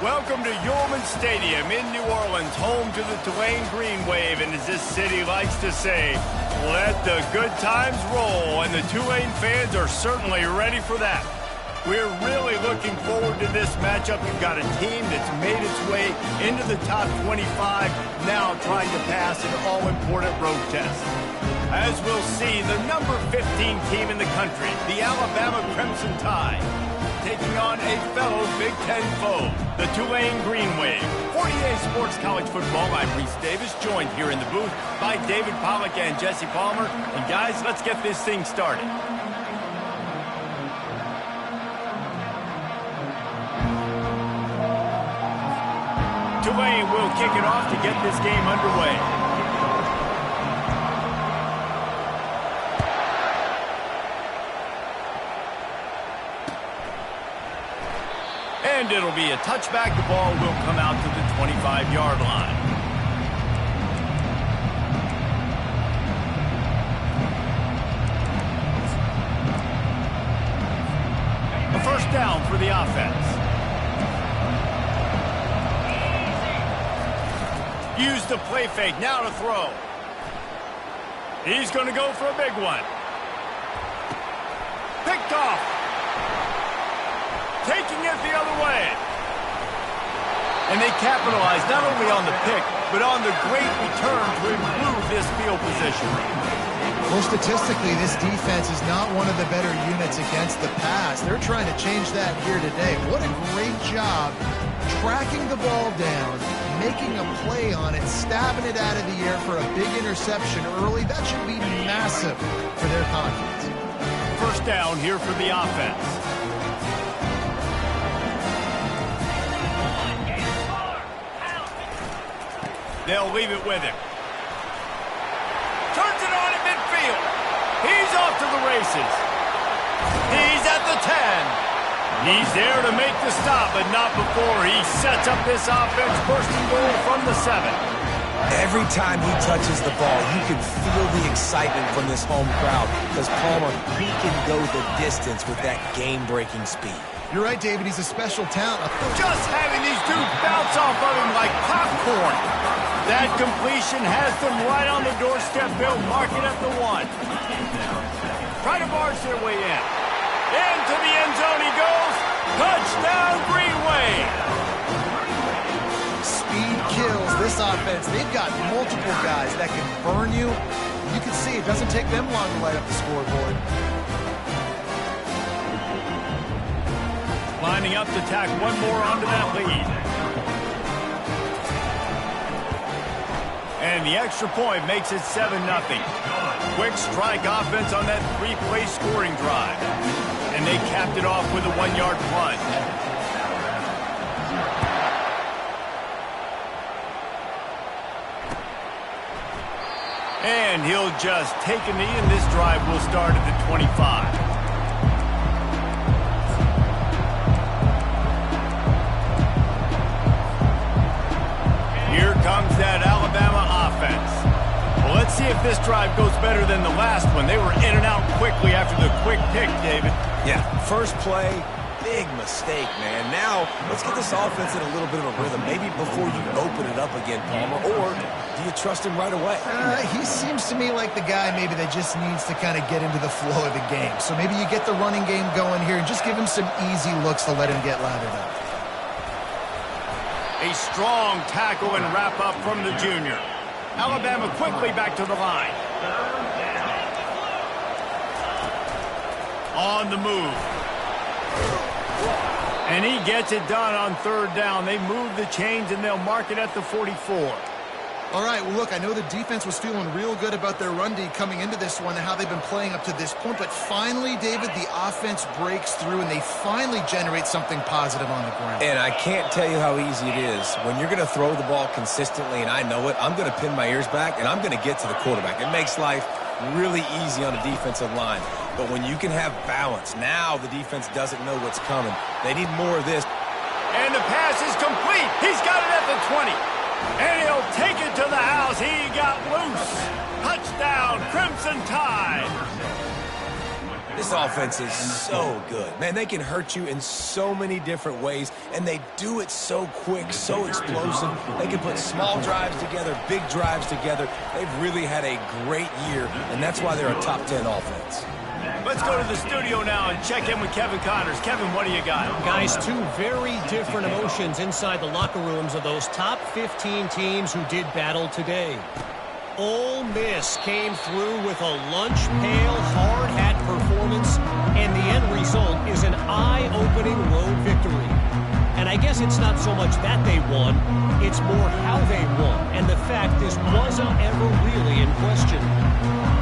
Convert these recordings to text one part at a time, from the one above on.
Welcome to Yulman Stadium in New Orleans, home to the Tulane Green Wave, and as this city likes to say, let the good times roll, and the Tulane fans are certainly ready for that. We're really looking forward to this matchup. You've got a team that's made its way into the top 25, now trying to pass an all-important road test. As we'll see, the number 15 team in the country, the Alabama Crimson Tide, taking on a fellow Big Ten foe, the Tulane Green Wave. For EA Sports College Football, I'm Reese Davis, joined here in the booth by David Pollack and Jesse Palmer. And guys, let's get this thing started. Tulane will kick it off to get this game underway. And it'll be a touchback. The ball will come out to the 25-yard line. A first down for the offense. Use the play fake. Now to throw. He's going to go for a big one. Picked off. Taking it the other way. And they capitalize not only on the pick, but on the great return to improve this field position. Well, statistically, this defense is not one of the better units against the pass. They're trying to change that here today. What a great job tracking the ball down, making a play on it, stabbing it out of the air for a big interception early. That should be massive for their confidence. First down here for the offense. They'll leave it with him. Turns it on at midfield. He's off to the races. He's at the 10. He's there to make the stop, but not before he sets up this offense. First and goal from the 7. Every time he touches the ball, you can feel the excitement from this home crowd because Palmer, he can go the distance with that game-breaking speed. You're right, David. He's a special talent. Just having these dudes bounce off of him like popcorn. That completion has them right on the doorstep. They'll mark it at the 1. Try to barge their way in. Into the end zone he goes. Touchdown, Green Wave. Speed kills this offense. They've got multiple guys that can burn you. You can see it doesn't take them long to light up the scoreboard. Lining up to tack one more onto that lead. And the extra point makes it 7-0. Quick strike offense on that 3-play scoring drive. And they capped it off with a 1-yard punt. And he'll just take a knee, and this drive will start at the 25. Here comes that Alabama offense. Well, let's see if this drive goes better than the last one. They were in and out quickly after the quick pick, David. Yeah, first play, big mistake, man. Now, let's get this offense in a little bit of a rhythm. Maybe before you open it up again, Palmer, or do you trust him right away? He seems to me like the guy maybe that just needs to kind of get into the flow of the game. So maybe you get the running game going here and just give him some easy looks to let him get lathered up. A strong tackle and wrap-up from the junior. Alabama quickly back to the line. On the move. And he gets it done on third down. They move the chains, and they'll mark it at the 44. All right, well, look, I know the defense was feeling real good about their run D coming into this one and how they've been playing up to this point. But finally, David, the offense breaks through, and they finally generate something positive on the ground. And I can't tell you how easy it is. When you're going to throw the ball consistently, and I know it, I'm going to pin my ears back, and I'm going to get to the quarterback. It makes life really easy on the defensive line. But when you can have balance, now the defense doesn't know what's coming. They need more of this. And the pass is complete. He's got it at the 20. And he'll take it to the house. He got loose. Touchdown, Crimson Tide. This offense is so good. Man, they can hurt you in so many different ways, and they do it so quick, so explosive. They can put small drives together, big drives together. They've really had a great year, and that's why they're a top 10 offense. Let's go to the studio now and check in with Kevin Connors. Kevin, what do you got? Guys, two very different emotions inside the locker rooms of those top 15 teams who did battle today. Ole Miss came through with a lunch pail, hard hat performance, and the end result is an eye-opening road victory. And I guess it's not so much that they won, it's more how they won, and the fact this wasn't ever really in question.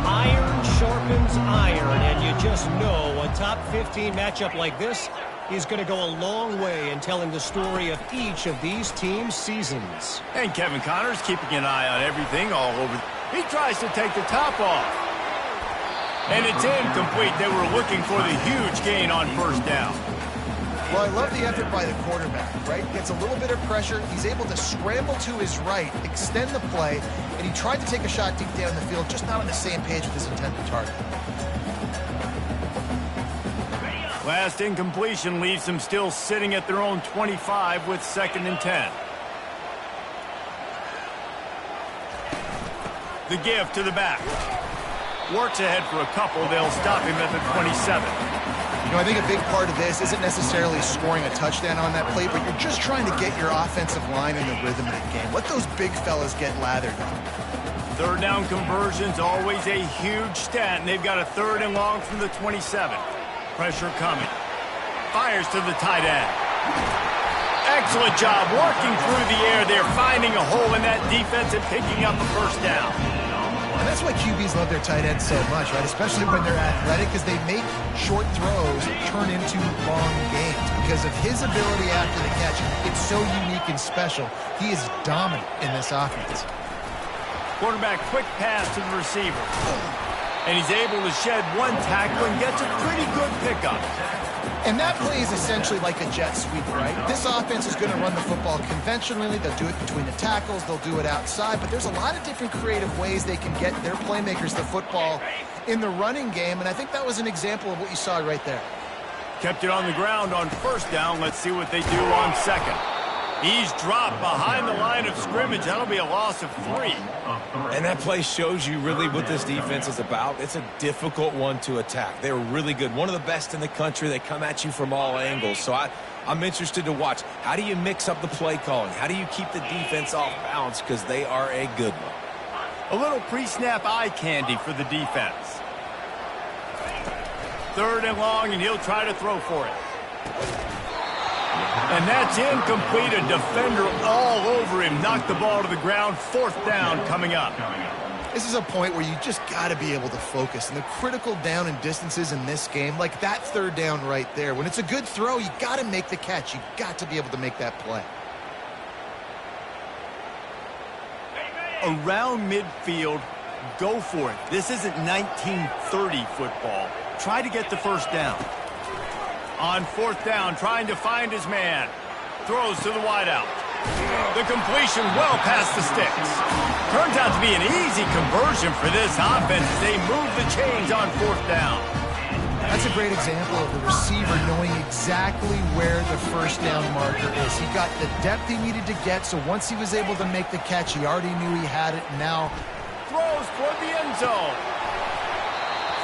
Iron sharpens iron, and you just know a top 15 matchup like this is going to go a long way in telling the story of each of these teams' seasons. And Kevin Connors keeping an eye on everything all over. He tries to take the top off. And it's incomplete. They were looking for the huge gain on first down. Well, I love the effort by the quarterback, right? Gets a little bit of pressure. He's able to scramble to his right, extend the play, and he tried to take a shot deep down the field, just not on the same page with his intended target. Last incompletion leaves them still sitting at their own 25 with 2nd and 10. The give to the back. Works ahead for a couple. They'll stop him at the 27. You know, I think a big part of this isn't necessarily scoring a touchdown on that play, but you're just trying to get your offensive line in the rhythm of the game. Let those big fellas get lathered on. 3rd down conversion's always a huge stat, and they've got a 3rd and long from the 27. Pressure coming. Fires to the tight end. Excellent job working through the air. They're finding a hole in that defense and picking up a first down. And that's why QBs love their tight ends so much, right? Especially when they're athletic, because they make short throws turn into long gains. Because of his ability after the catch, it's so unique and special. He is dominant in this offense. Quarterback quick pass to the receiver. And he's able to shed one tackle and gets a pretty good pickup. And that play is essentially like a jet sweep, right? This offense is going to run the football conventionally. They'll do it between the tackles. They'll do it outside. But there's a lot of different creative ways they can get their playmakers the football in the running game. And I think that was an example of what you saw right there. Kept it on the ground on first down. Let's see what they do on 2nd. He's dropped behind the line of scrimmage. That'll be a loss of 3. And that play shows you really what this defense is about. It's a difficult one to attack. They're really good. One of the best in the country. They come at you from all angles. So I'm interested to watch. How do you mix up the play calling? How do you keep the defense off balance? Because they are a good one. A little pre-snap eye candy for the defense. 3rd and long, and he'll try to throw for it. And that's incomplete. A defender all over him. Knocked the ball to the ground. 4th down coming up. This is a point where you just got to be able to focus. And the critical down and distances in this game, like that 3rd down right there. When it's a good throw, you got to make the catch. You got to be able to make that play. Around midfield, go for it. This isn't 1930 football. Try to get the first down. On 4th down, trying to find his man. Throws to the wideout. The completion well past the sticks. Turns out to be an easy conversion for this offense as they move the chains on 4th down. That's a great example of the receiver knowing exactly where the first down marker is. He got the depth he needed to get, so once he was able to make the catch, he already knew he had it. Now throws toward the end zone.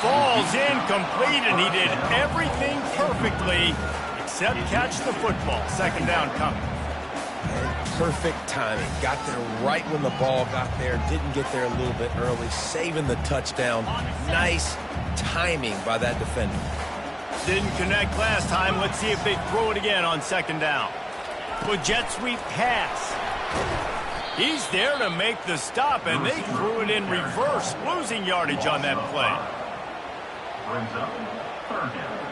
Falls incomplete, and he did everything perfectly except catch the football. 2nd down coming. And perfect timing. Got there right when the ball got there. Didn't get there a little bit early. Saving the touchdown. Nice timing by that defender. Didn't connect last time. Let's see if they throw it again on 2nd down. With jet sweep pass. He's there to make the stop, and they threw it in reverse, losing yardage on that play. Brings up 3rd down.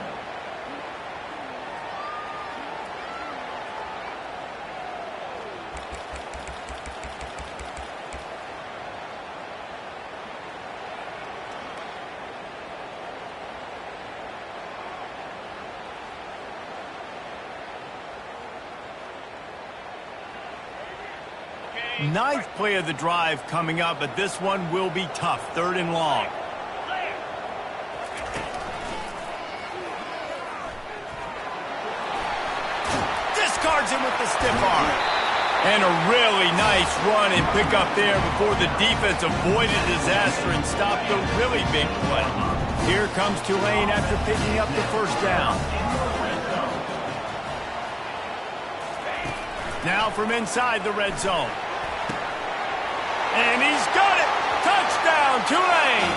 Ninth play of the drive coming up, but this one will be tough. 3rd and long. stiff arm. And a really nice run and pick up there before the defense avoided disaster and stopped a really big play. Here comes Tulane after picking up the first down. Now from inside the red zone. And he's got it! Touchdown, Tulane!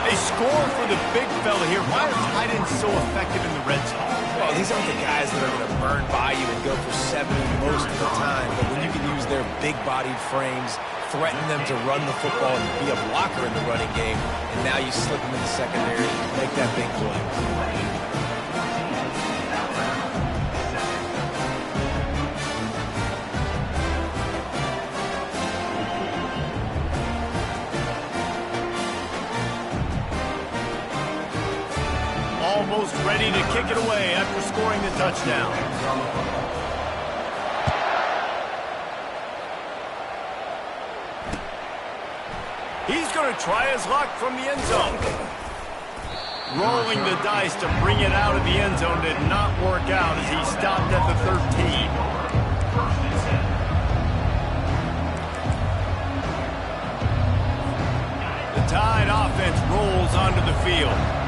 They score for the big fella here. Why are tight ends so effective in the red zone? Well, these aren't the guys that are going to burn by you and go for 70 most of the time. But when you can use their big-bodied frames, threaten them to run the football and be a blocker in the running game, and now you slip them in the secondary, make that big play. Almost ready to kick it away after scoring the touchdown. He's going to try his luck from the end zone. Rolling the dice to bring it out of the end zone did not work out as he stopped at the 13. The Tide offense rolls onto the field.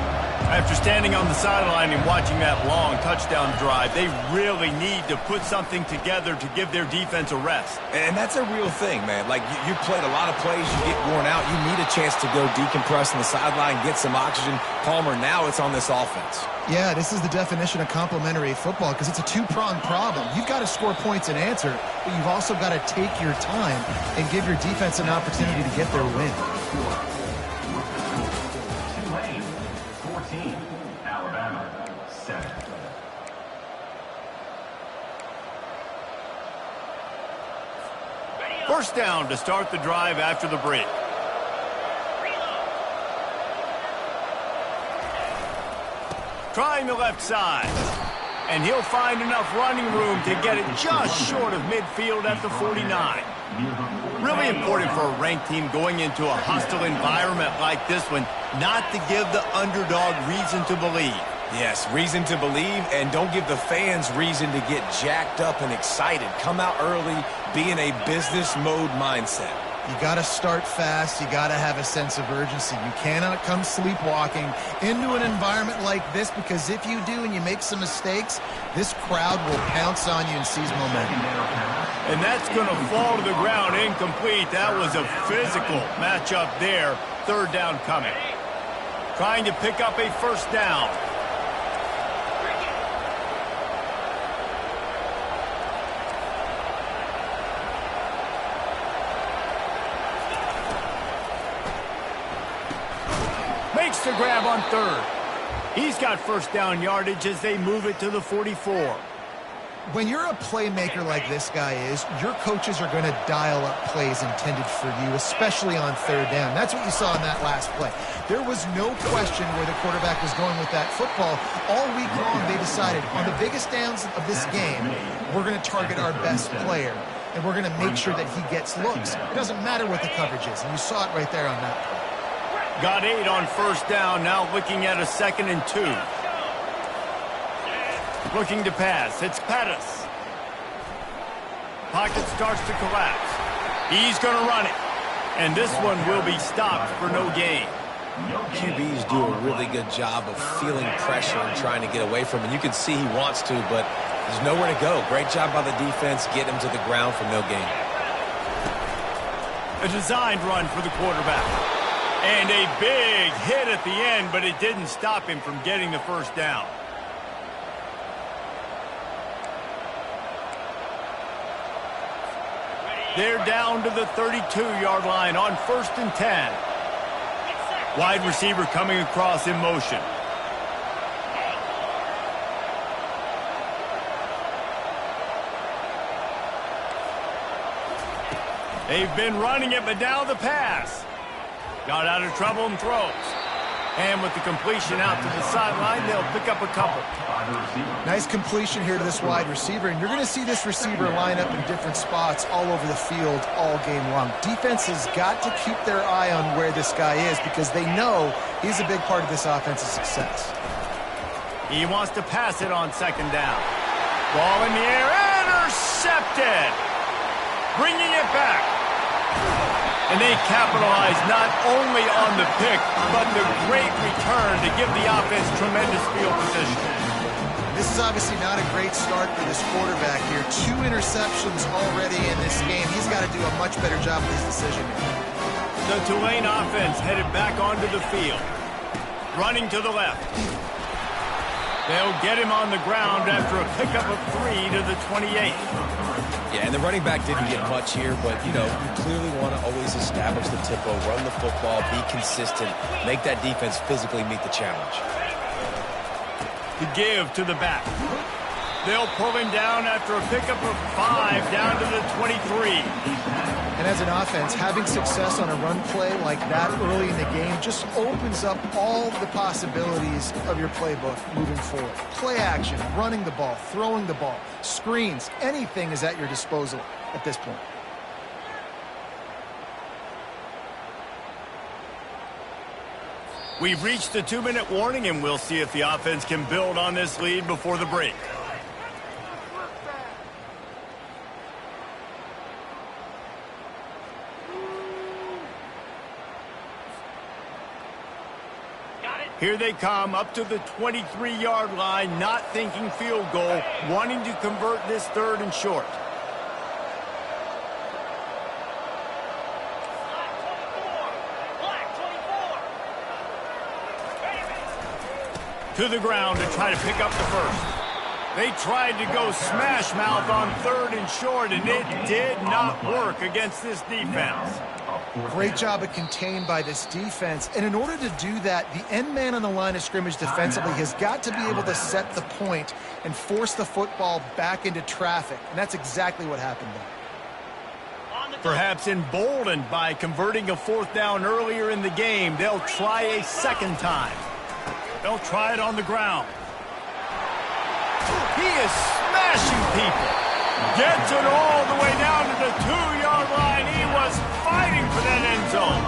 After standing on the sideline and watching that long touchdown drive, they really need to put something together to give their defense a rest. And that's a real thing, man. Like, you played a lot of plays, you get worn out, you need a chance to go decompress on the sideline, get some oxygen. Palmer, now it's on this offense. Yeah, this is the definition of complementary football because it's a two-pronged problem. You've got to score points and answer, but you've also got to take your time and give your defense an opportunity to get their win. Alabama, 7. First down to start the drive after the break. Trying the left side. And he'll find enough running room to get it just short of midfield at the 49. Really important for a ranked team going into a hostile environment like this one, not to give the underdog reason to believe. Yes, reason to believe, and don't give the fans reason to get jacked up and excited. Come out early, be in a business mode mindset. You got to start fast. You got to have a sense of urgency. You cannot come sleepwalking into an environment like this because if you do and you make some mistakes, this crowd will pounce on you and seize momentum. And that's going to fall to the ground incomplete. That was a physical matchup there. Third down coming. Trying to pick up a first down. Makes the grab on third. He's got first down yardage as they move it to the 44. When you're a playmaker like this guy is, your coaches are going to dial up plays intended for you, especially on third down. That's what you saw in that last play. There was no question where the quarterback was going with that football. All week long, they decided on the biggest downs of this game, we're going to target our best player, and we're going to make sure that he gets looks. It doesn't matter what the coverage is, and you saw it right there on that play. Got 8 on first down, now looking at a 2nd and 2. Looking to pass, it's Pettis. Pocket starts to collapse. He's going to run it. And this one will be stopped for no gain. QBs do a really good job of feeling pressure and trying to get away from it. You can see he wants to, but there's nowhere to go. Great job by the defense, get him to the ground for no gain. A designed run for the quarterback. And a big hit at the end, but it didn't stop him from getting the first down. They're down to the 32-yard line on 1st and 10. Wide receiver coming across in motion. They've been running it, but now the pass. Got out of trouble and throws. And with the completion out to the sideline, they'll pick up a couple. Nice completion here to this wide receiver, and you're going to see this receiver line up in different spots all over the field all game long. Defense has got to keep their eye on where this guy is because they know he's a big part of this offense's success. He wants to pass it on 2nd down. Ball in the air, intercepted. Bringing it back. And they capitalize not only on the pick, but the great return to give the offense tremendous field position. This is obviously not a great start for this quarterback here. 2 interceptions already in this game. He's got to do a much better job with his decision-making. The Tulane offense headed back onto the field. Running to the left. They'll get him on the ground after a pickup of 3 to the 28. Yeah, and the running back didn't get much here, but, you clearly want to always establish the tempo, run the football, be consistent, make that defense physically meet the challenge. The give to the back. They'll pull him down after a pickup of 5 down to the 23. And as an offense, having success on a run play like that early in the game just opens up all the possibilities of your playbook moving forward. Play action, running the ball, throwing the ball, screens, anything is at your disposal at this point. We've reached the 2-minute warning, and we'll see if the offense can build on this lead before the break. Here they come up to the 23-yard line, not thinking field goal, wanting to convert this 3rd and short. To the ground to try to pick up the first. They tried to go smash mouth on 3rd and short, and it did not work against this defense. Great job of contained by this defense. And in order to do that, the end man on the line of scrimmage defensively has got to be able to set the point and force the football back into traffic. And that's exactly what happened there. Perhaps emboldened by converting a 4th down earlier in the game, they'll try a 2nd time. They'll try it on the ground. He is smashing people. Gets it all the way down to the 2-yard line. He was fighting for that end zone.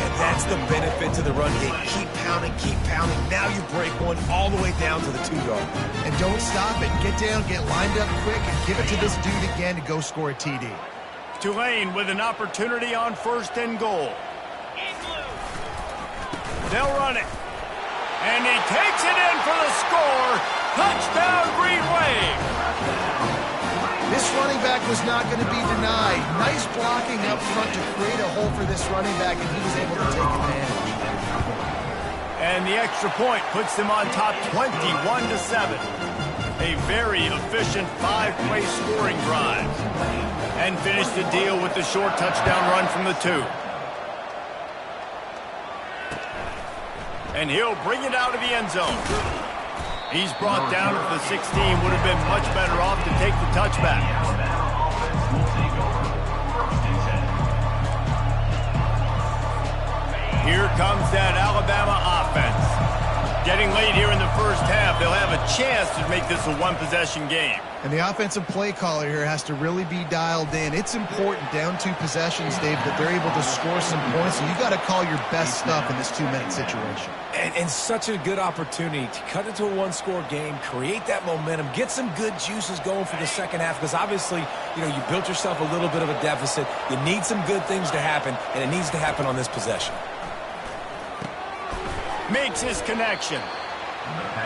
And that's the benefit to the run game. Keep pounding, keep pounding. Now you break one all the way down to the 2-yard. And don't stop it. Get down, get lined up quick, and give it to this dude again to go score a TD. Tulane with an opportunity on 1st and goal. They'll run it. And he takes it in for the score. Touchdown, Green Wave. This running back was not going to be denied. Nice blocking up front to create a hole for this running back, and he was able to take advantage. And the extra point puts them on top 21-7. A very efficient 5-play scoring drive. And finish the deal with the short touchdown run from the 2. And he'll bring it out of the end zone. He's brought down to the 16. Would have been much better off to take the touchback. Here comes that Alabama offense. Getting late here in the first half, they'll have a chance to make this a 1-possession game. And the offensive play caller here has to really be dialed in. It's important down 2 possessions, Dave, that they're able to score some points. So you got to call your best stuff in this 2-minute situation. And such a good opportunity to cut into a 1-score game, create that momentum, get some good juices going for the second half, because obviously, you built yourself a little bit of a deficit. You need some good things to happen, and it needs to happen on this possession. Makes his connection.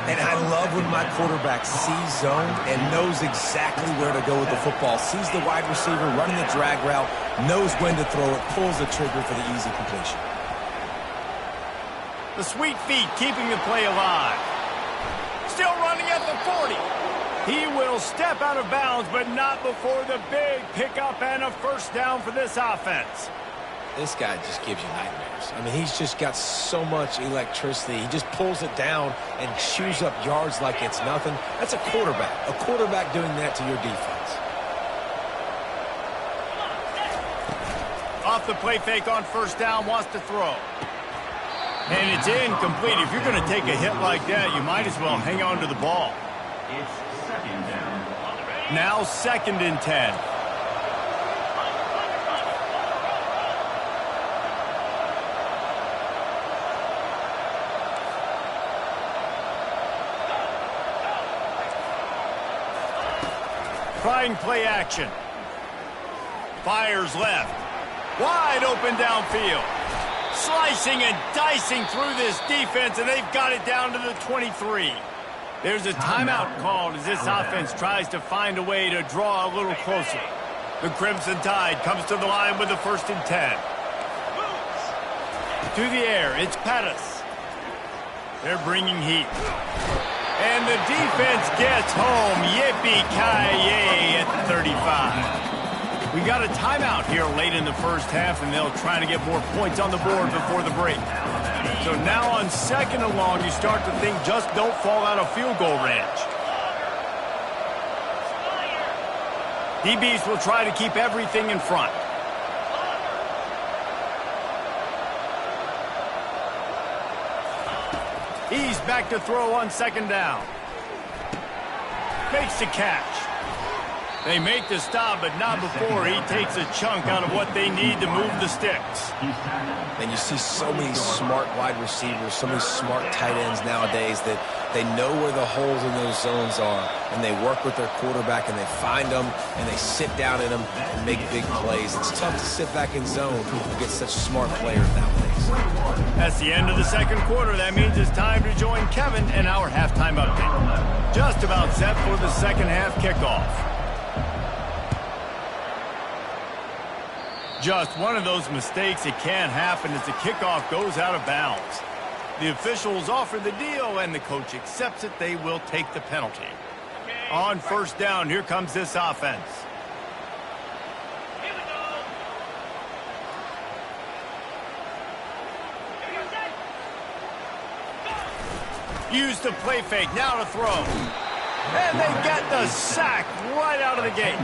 And I love when my quarterback sees zone and knows exactly where to go with the football, sees the wide receiver running the drag route, knows when to throw it, pulls the trigger for the easy completion. The sweet feet keeping the play alive. Still running at the 40. He will step out of bounds, but not before the big pickup and a 1st down for this offense. This guy just gives you nightmares. I mean, he's just got so much electricity. He just pulls it down and chews up yards like it's nothing. That's a quarterback. A quarterback doing that to your defense. Off the play fake on 1st down, wants to throw. And it's incomplete. If you're going to take a hit like that, you might as well hang on to the ball. It's 2nd down. Now 2nd and 10. Trying play action. Fires left. Wide open downfield. Slicing and dicing through this defense, and they've got it down to the 23. There's a timeout called as this offense tries to find a way to draw a little closer. The Crimson Tide comes to the line with the 1st and 10. To the air, it's Pettis. They're bringing heat. And the defense gets home. Yippee-ki-yay at the 35. We got a timeout here late in the first half, and they'll try to get more points on the board before the break. So now on 2nd and long, you start to think just don't fall out of field goal range. DBs will try to keep everything in front. He's back to throw on 2nd down. Makes the catch. They make the stop, but not before he takes a chunk out of what they need to move the sticks. And you see so many smart wide receivers, so many smart tight ends nowadays that they know where the holes in those zones are, and they work with their quarterback, and they find them, and they sit down in them and make big plays. It's tough to sit back in zone against such smart players nowadays. That's the end of the 2nd quarter. That means it's time to join Kevin in our halftime update. Just about set for the 2nd half kickoff. Just one of those mistakes that can't happen as the kickoff goes out of bounds. The officials offer the deal, and the coach accepts it. They will take the penalty. On 1st down, here comes this offense. Use the play fake, now to throw. And they get the sack right out of the gate.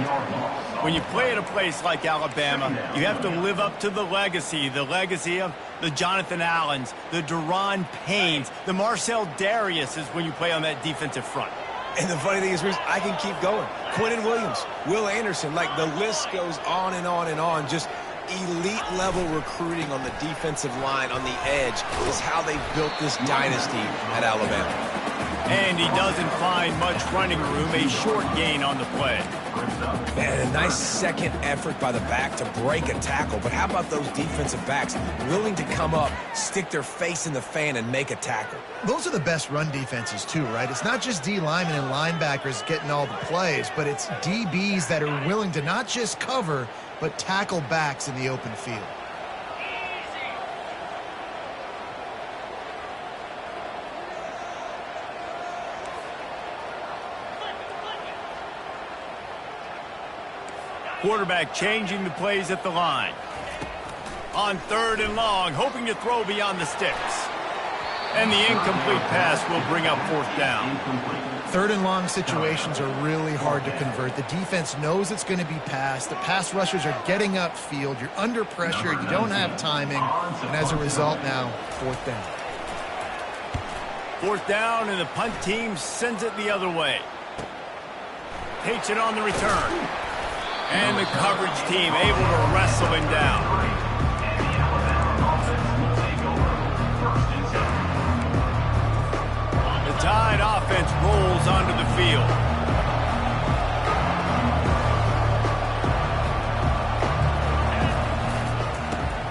When you play at a place like Alabama, you have to live up to the legacy of the Jonathan Allens, the Deron Paynes, the Marcel Dariuses when you play on that defensive front. And the funny thing is, I can keep going. Quentin Williams, Will Anderson, like the list goes on and on and on. Just elite level recruiting on the defensive line, on the edge, is how they built this dynasty at Alabama. And he doesn't find much running room, a short gain on the play. And a nice second effort by the back to break a tackle. But how about those defensive backs willing to come up, stick their face in the fan, and make a tackle? Those are the best run defenses too, right? It's not just D linemen and linebackers getting all the plays, but it's DBs that are willing to not just cover, but tackle backs in the open field. Quarterback changing the plays at the line. On 3rd and long, hoping to throw beyond the sticks. And the incomplete pass will bring up 4th down. 3rd and long situations are really hard to convert. The defense knows it's going to be passed. The pass rushers are getting upfield. You're under pressure. You don't have timing. And as a result now, 4th down. 4th down, and the punt team sends it the other way. Takes it on the return. And the coverage team able to wrestle him down. The Tide offense rolls onto the field.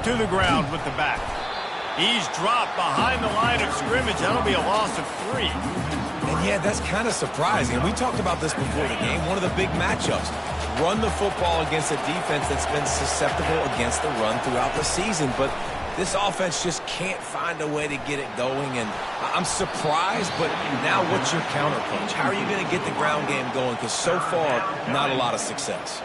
To the ground with the back. He's dropped behind the line of scrimmage. That'll be a loss of 3. And yeah, that's kind of surprising. We talked about this before the game. One of the big matchups. Run the football against a defense that's been susceptible against the run throughout the season. But this offense just can't find a way to get it going. And I'm surprised, but now what's your counterpunch? How are you going to get the ground game going? Because so far, not a lot of success.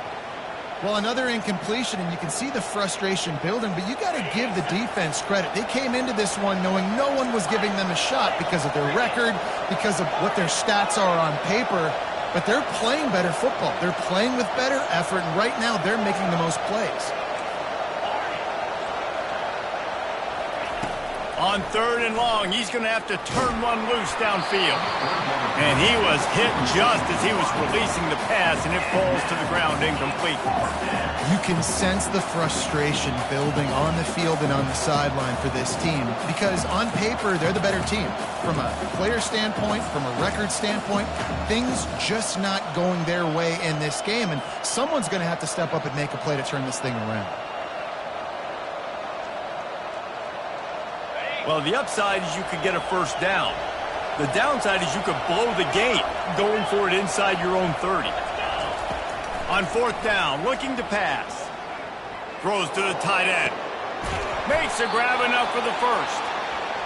Well, another incompletion, and you can see the frustration building, but you got to give the defense credit. They came into this one knowing no one was giving them a shot because of their record, because of what their stats are on paper, but they're playing better football. They're playing with better effort, and right now they're making the most plays. On 3rd and long, he's going to have to turn one loose downfield. And he was hit just as he was releasing the pass, and it falls to the ground incomplete. You can sense the frustration building on the field and on the sideline for this team because on paper, they're the better team. From a player standpoint, from a record standpoint, things just not going their way in this game, and someone's going to have to step up and make a play to turn this thing around. Well, the upside is you could get a first down. The downside is you could blow the game going for it inside your own 30. On fourth down, looking to pass. Throws to the tight end. Makes a grab enough for the first.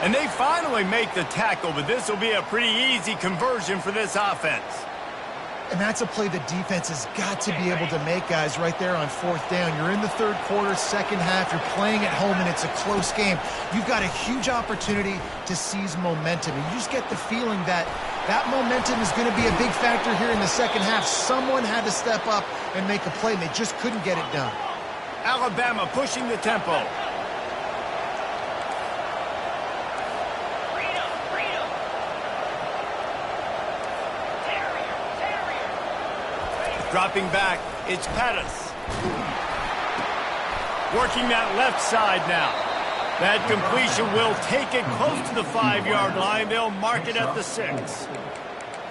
And they finally make the tackle, but this will be a pretty easy conversion for this offense. And that's a play the defense has got to be able to make, guys, right there on fourth down. You're in the third quarter, second half. You're playing at home, and it's a close game. You've got a huge opportunity to seize momentum. And you just get the feeling that that momentum is going to be a big factor here in the second half. Someone had to step up and make a play, and they just couldn't get it done. Alabama pushing the tempo. Dropping back, it's Pettis. Working that left side now. That completion will take it close to the 5-yard line. They'll mark it at the 6.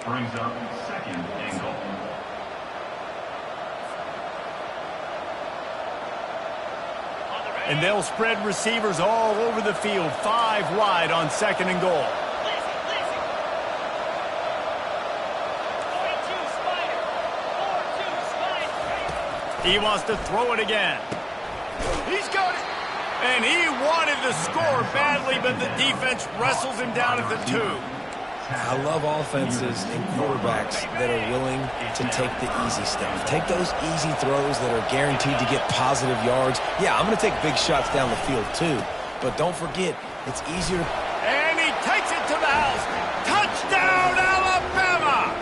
Brings up second and goal. And they'll spread receivers all over the field, 5 wide on second and goal. He wants to throw it again. He's got it. And he wanted to score badly, but the defense wrestles him down at the 2. I love offenses and quarterbacks that are willing to take the easy stuff. Take those easy throws that are guaranteed to get positive yards. Yeah, I'm going to take big shots down the field too. But don't forget, it's easier. And he takes it to the house. Touchdown, Alabama!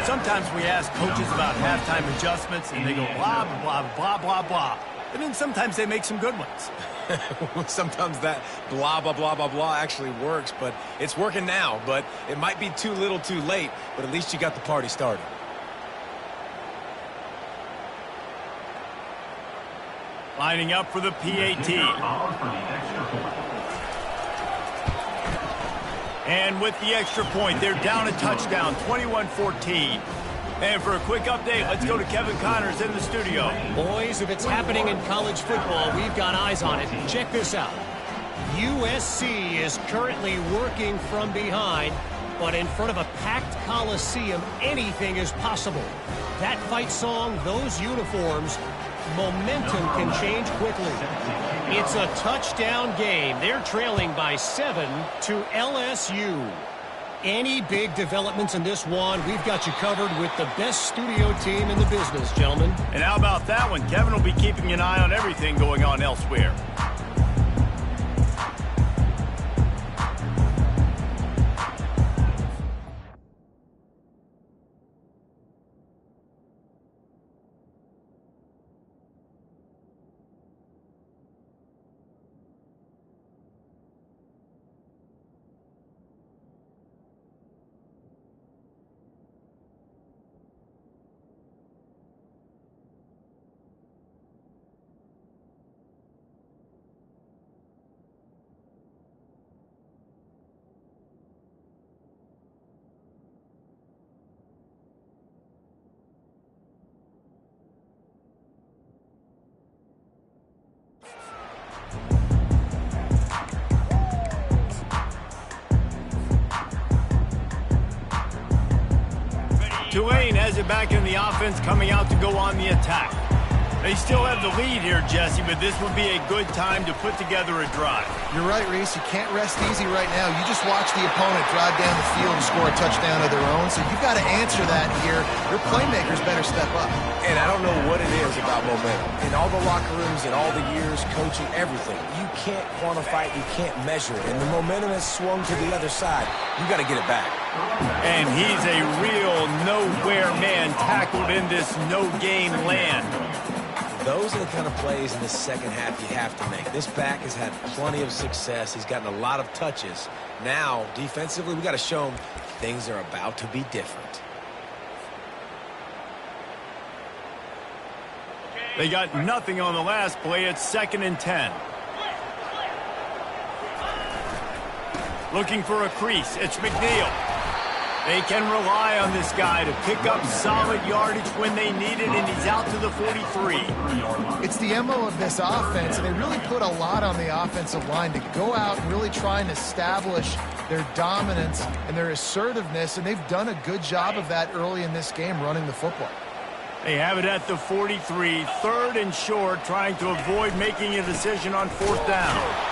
Sometimes we ask coaches about halftime adjustments, and they go blah, blah, blah, blah, blah. And then sometimes they make some good ones. Sometimes that blah, blah, blah, blah, blah actually works, but it's working now. But it might be too little too late, but at least you got the party started. Lining up for the PAT. And with the extra point, they're down a touchdown, 21-14. And for a quick update, let's go to Kevin Connors in the studio. Boys, if it's happening in college football, we've got eyes on it. Check this out. USC is currently working from behind, but in front of a packed Coliseum, anything is possible. That fight song, those uniforms, momentum can change quickly. It's a touchdown game. They're trailing by 7 to LSU. Any big developments in this one, we've got you covered with the best studio team in the business, gentlemen. And how about that one? Kevin will be keeping an eye on everything going on elsewhere. Tulane has it back in the offense, coming out to go on the attack. They still have the lead here, Jesse, but this would be a good time to put together a drive. You're right, Reese. You can't rest easy right now. You just watch the opponent drive down the field and score a touchdown of their own, so you've got to answer that here. Your playmakers better step up. And I don't know what it is about momentum. In all the locker rooms, in all the years, coaching, everything, you can't quantify it, you can't measure it. And the momentum has swung to the other side. You got to get it back. And he's a real nowhere man tackled in this no-game land. Those are the kind of plays in the second half you have to make. This back has had plenty of success. He's gotten a lot of touches. Now, defensively, we got to show him things are about to be different. They got nothing on the last play. It's 2nd and 10. Looking for a crease. It's McNeil. They can rely on this guy to pick up solid yardage when they need it, and he's out to the 43. It's the MO of this offense, and they really put a lot on the offensive line to go out and really try and establish their dominance and their assertiveness, and they've done a good job of that early in this game running the football. They have it at the 43, 3rd and short, trying to avoid making a decision on 4th down.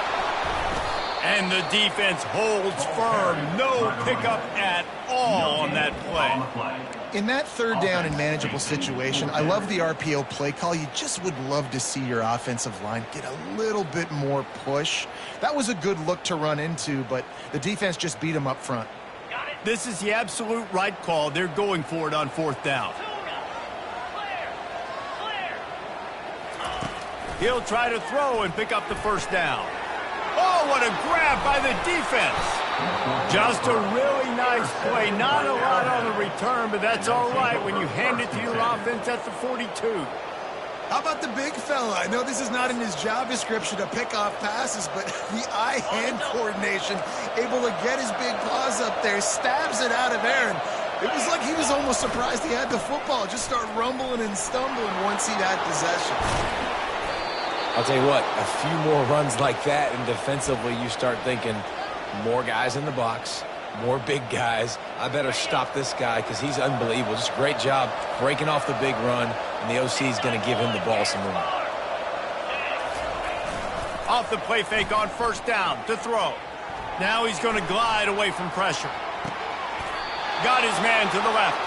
And the defense holds firm. No pickup at all on that play. In that 3rd down and manageable situation, I love the RPO play call. You just would love to see your offensive line get a little bit more push. That was a good look to run into, but the defense just beat them up front. This is the absolute right call. They're going for it on 4th down. He'll try to throw and pick up the 1st down. Oh, what a grab by the defense. Just a really nice play. Not a lot on the return, but that's all right when you hand it to your offense at the 42. How about the big fella? I know this is not in his job description to pick off passes, but the eye-hand coordination, able to get his big paws up there, stabs it out of there, and it was like he was almost surprised he had the football. Just start rumbling and stumbling once he had possession. I'll tell you what, a few more runs like that, and defensively you start thinking, more guys in the box, more big guys. I better stop this guy because he's unbelievable. Just a great job breaking off the big run, and the OC is going to give him the ball some more. Off the play fake on 1st down to throw. Now he's going to glide away from pressure. Got his man to the left.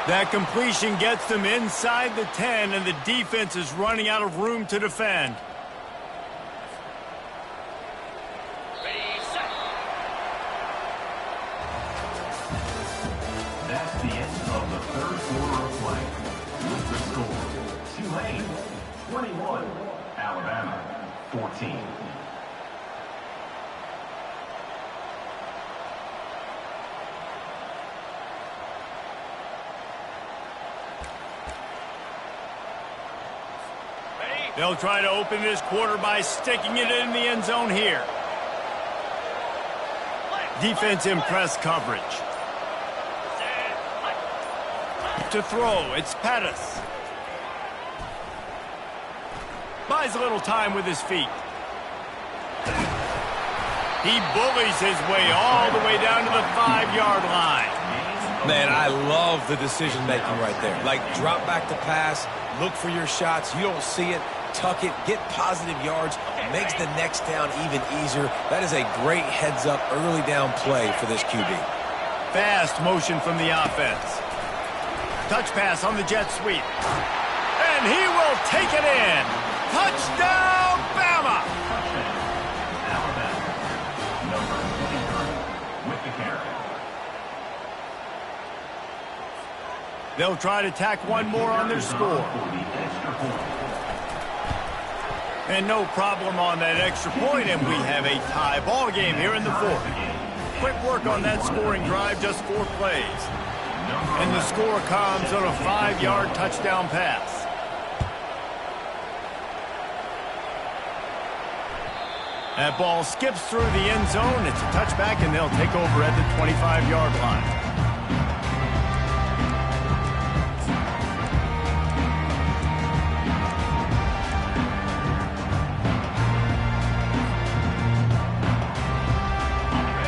That completion gets them inside the 10, and the defense is running out of room to defend. That's the end of the 3rd quarter of play. With the score, Tulane 21, Alabama 14. They'll try to open this quarter by sticking it in the end zone here. Defense in press coverage. To throw, it's Pettis. Buys a little time with his feet. He bullies his way all the way down to the 5-yard line. Man, I love the decision-making right there. Like, drop back to pass, look for your shots. You don't see it, tuck it, get positive yards, makes the next down even easier. That is a great heads-up early down play for this QB. Fast motion from the offense. Touch pass on the jet sweep. And he will take it in. Touchdown, Bama! Alabama, number 23, with the carry. They'll try to tack one more on their score. And no problem on that extra point, and we have a tie ball game here in the 4th. Quick work on that scoring drive, just 4 plays. And the score comes on a 5-yard touchdown pass. That ball skips through the end zone. It's a touchback, and they'll take over at the 25-yard line.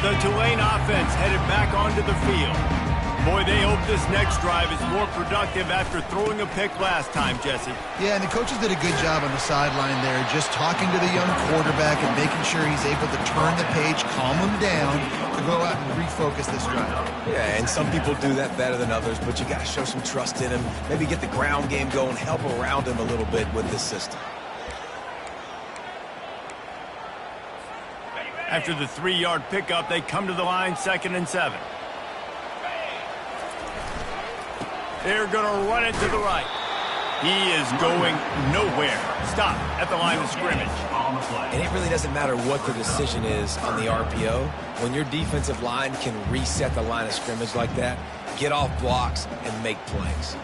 The Tulane offense headed back onto the field. Boy, they hope this next drive is more productive after throwing a pick last time, Jesse. Yeah, and the coaches did a good job on the sideline there, just talking to the young quarterback and making sure he's able to turn the page, calm him down, to go out and refocus this drive. Yeah, and some people do that better than others, but you got to show some trust in him. Maybe get the ground game going, help around him a little bit with this system. After the 3-yard pickup, they come to the line, 2nd and 7. They're going to run it to the right. He is going nowhere. Stop at the line of scrimmage. And it really doesn't matter what the decision is on the RPO. When your defensive line can reset the line of scrimmage like that, get off blocks and make plays.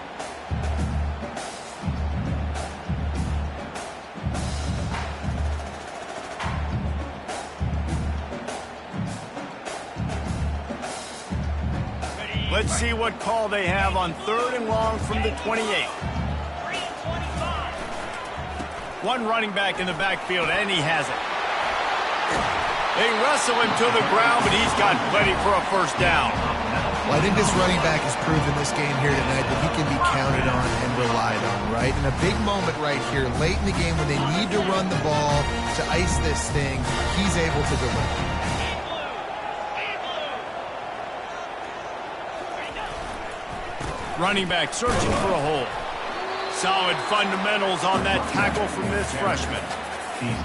Let's see what call they have on 3rd and long from the 28. One running back in the backfield, and he has it. They wrestle him to the ground, but he's got plenty for a first down. Well, I think this running back has proven this game here tonight that he can be counted on and relied on, right? In a big moment right here, late in the game when they need to run the ball to ice this thing, he's able to deliver. Running back searching for a hole. Solid fundamentals on that tackle from this freshman.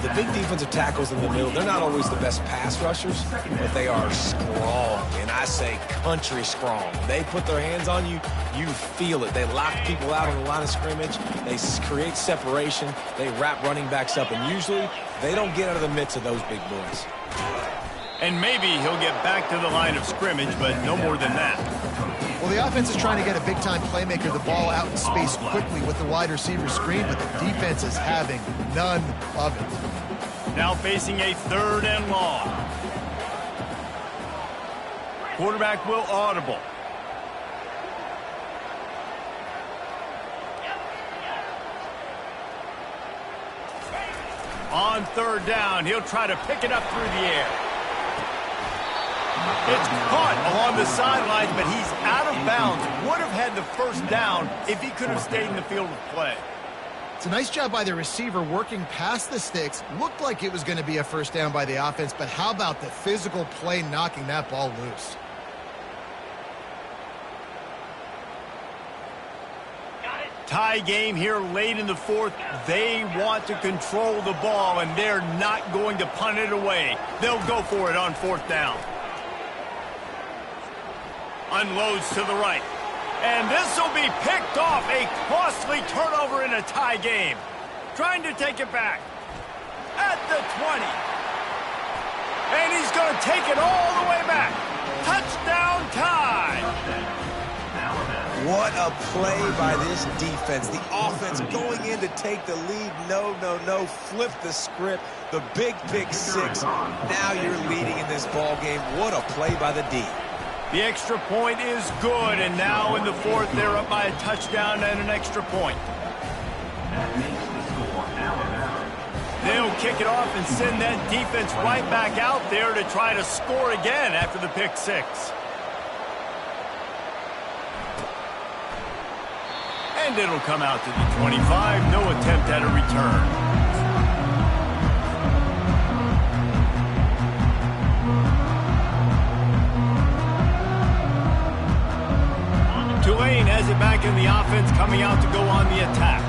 The big defensive tackles in the middle, they're not always the best pass rushers, but they are strong, and I say country strong. They put their hands on you, you feel it. They lock people out on the line of scrimmage. They create separation. They wrap running backs up, and usually they don't get out of the midst of those big boys. And maybe he'll get back to the line of scrimmage, but no more than that. Well, the offense is trying to get a big-time playmaker the ball out in space quickly with the wide receiver screen, but the defense is having none of it. Now facing a 3rd and long. Quarterback will audible. On 3rd down, he'll try to pick it up through the air. It's caught along the sidelines, but he's out of bounds. Would have had the first down if he could have stayed in the field of play. It's a nice job by the receiver working past the sticks. Looked like it was going to be a first down by the offense, but how about the physical play knocking that ball loose? Tie game here late in the 4th. They want to control the ball, and they're not going to punt it away. They'll go for it on 4th down. Unloads to the right. And this will be picked off. A costly turnover in a tie game. Trying to take it back. At the 20. And he's going to take it all the way back. Touchdown tie. What a play by this defense. The offense going in to take the lead. No. Flip the script. The big pick 6. Now you're leading in this ball game. What a play by the D. The extra point is good, and now in the 4th, they're up by a touchdown and an extra point. They'll kick it off and send that defense right back out there to try to score again after the pick 6. And it'll come out to the 25. No attempt at a return. Tulane has it back in the offense, coming out to go on the attack.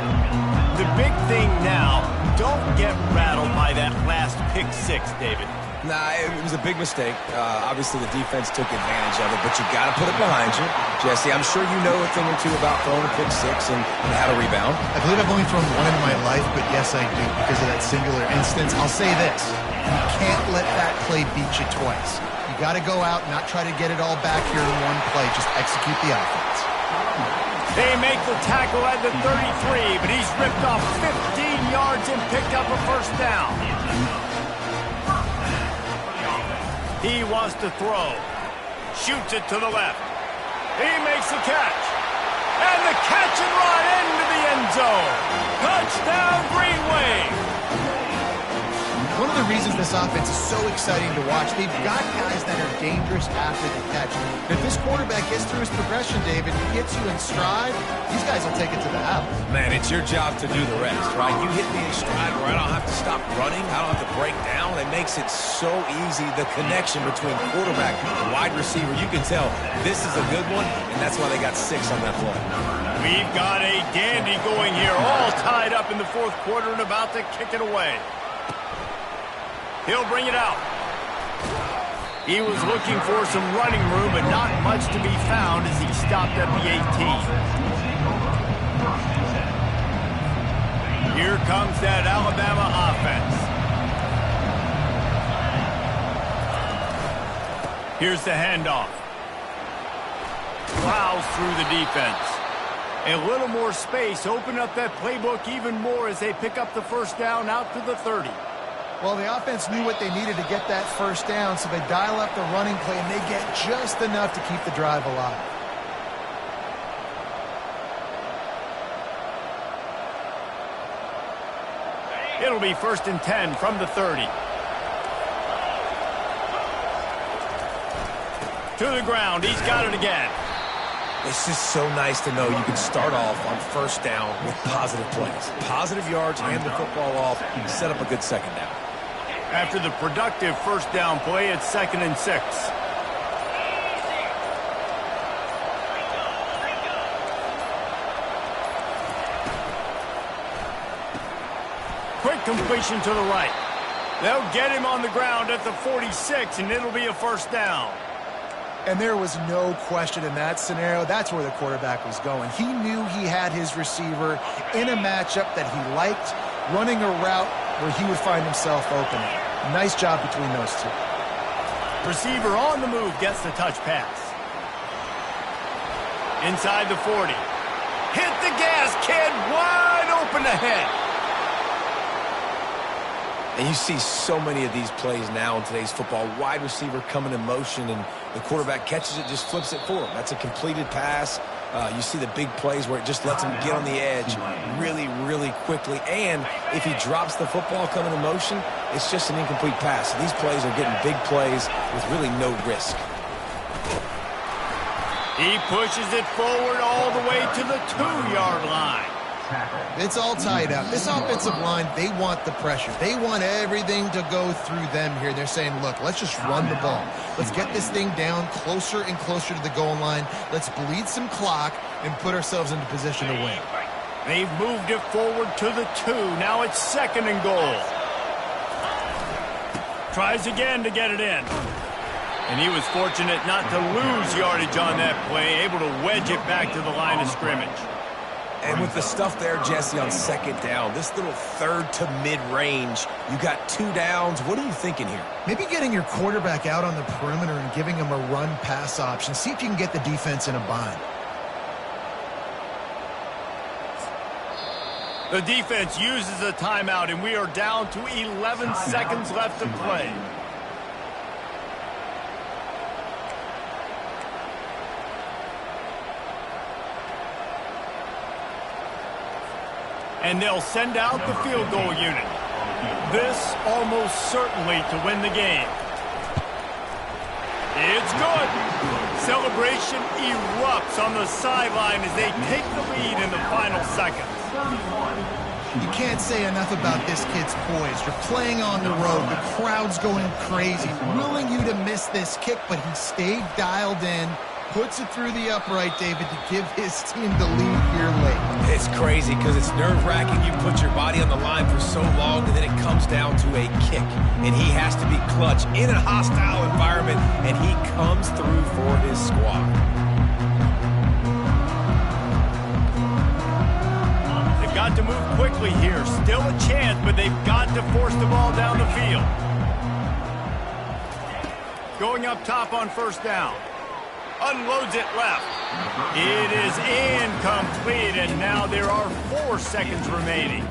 The big thing now, don't get rattled by that last pick 6, David. Nah, it was a big mistake. Obviously, the defense took advantage of it, but you got to put it behind you. Jesse, I'm sure you know a thing or two about throwing a pick 6 and how to rebound. I believe I've only thrown one in my life, but yes, I do because of that singular instance. I'll say this. You can't let that play beat you twice. You got to go out and not try to get it all back here in one play. Just execute the offense. They make the tackle at the 33, but he's ripped off 15 yards and picked up a first down. He wants to throw. Shoots it to the left. He makes the catch. And the catch and run into the end zone. Touchdown, Green Wave. One of the reasons this offense is so exciting to watch, they've got guys that are dangerous after the catch. If this quarterback gets through his progression, David, gets you in stride, these guys will take it to the house. Man, it's your job to do the rest, right? You hit me in stride where I don't have to stop running. I don't have to break down. It makes it so easy. The connection between quarterback and wide receiver, you can tell this is a good one, and that's why they got 6 on that play. We've got a dandy going here, all tied up in the 4th quarter and about to kick it away. He'll bring it out. He was looking for some running room, but not much to be found as he stopped at the 18. Here comes that Alabama offense. Here's the handoff. Plows through the defense. A little more space, open up that playbook even more as they pick up the first down out to the 30. Well, the offense knew what they needed to get that first down, so they dial up the running play, and they get just enough to keep the drive alive. It'll be 1st and 10 from the 30. To the ground. He's got it again. It's just so nice to know you can start off on 1st down with positive plays. Positive yards, hand the football off, set up a good 2nd down. After the productive 1st down play, it's 2nd and 6. Quick completion to the right. They'll get him on the ground at the 46, and it'll be a 1st down. And there was no question in that scenario. That's where the quarterback was going. He knew he had his receiver in a matchup that he liked, running a route where he would find himself open. Nice job between those two. Receiver on the move gets the touch pass. Inside the 40. Hit the gas, kid. Wide open ahead. And you see so many of these plays now in today's football. Wide receiver coming in motion, and the quarterback catches it, just flips it for him. That's a completed pass. You see the big plays where it just lets him get on the edge really, really quickly. And if he drops the football coming in motion, it's just an incomplete pass. So these plays are getting big plays with really no risk. He pushes it forward all the way to the 2-yard line. It's all tied up. This offensive line, they want the pressure. They want everything to go through them here. They're saying, look, let's just run the ball. Let's get this thing down closer and closer to the goal line. Let's bleed some clock and put ourselves into position to win. They've moved it forward to the 2. Now it's 2nd and goal. Tries again to get it in. And he was fortunate not to lose yardage on that play, able to wedge it back to the line of scrimmage. And with the stuff there, Jesse, on 2nd down, this little 3rd to mid-range, you got 2 downs. What are you thinking here? Maybe getting your quarterback out on the perimeter and giving him a run-pass option. See if you can get the defense in a bind. The defense uses a timeout, and we are down to 11 seconds left to play. And they'll send out the field goal unit. This almost certainly to win the game. It's good. Celebration erupts on the sideline as they take the lead in the final seconds. You can't say enough about this kid's poise. You're playing on the road. The crowd's going crazy, willing you to miss this kick, but he stayed dialed in. Puts it through the upright, David, to give his team the lead here late. It's crazy because it's nerve-wracking. You put your body on the line for so long, and then it comes down to a kick. And he has to be clutch in a hostile environment, and he comes through for his squad. They've got to move quickly here. Still a chance, but they've got to force the ball down the field. Going up top on 1st down. Unloads it left. It is incomplete, and now there are 4 seconds remaining.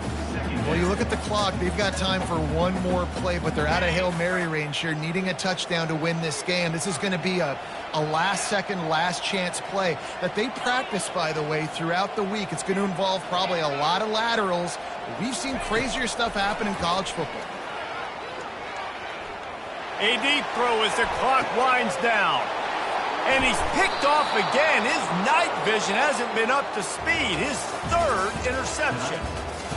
Well, you look at the clock. They've got time for one more play, but they're out of Hail Mary range here, needing a touchdown to win this game. This is going to be a last-second, last-chance play that they practice, by the way, throughout the week. It's going to involve probably a lot of laterals. We've seen crazier stuff happen in college football. A deep throw as the clock winds down. And he's picked off again. His night vision hasn't been up to speed. His 3rd interception.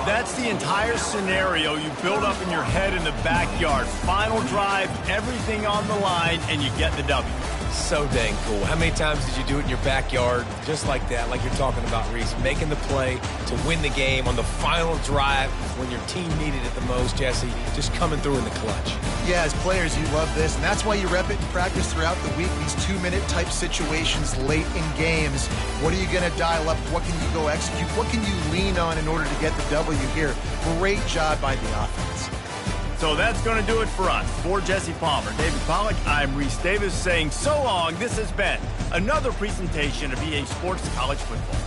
That's the entire scenario you build up in your head in the backyard. Final drive, everything on the line, and you get the W. So dang cool. How many times did you do it in your backyard just like that, like you're talking about, Reese? Making the play to win the game on the final drive when your team needed it the most, Jesse. Just coming through in the clutch. Yeah, as players, you love this, and that's why you rep it in practice throughout the week, these 2-minute type situations late in games. What are you going to dial up? What can you go execute? What can you lean on in order to get the W here? Great job by the offense. So that's going to do it for us. For Jesse Palmer, David Pollack, I'm Reese Davis saying so long. This has been another presentation of EA Sports College Football.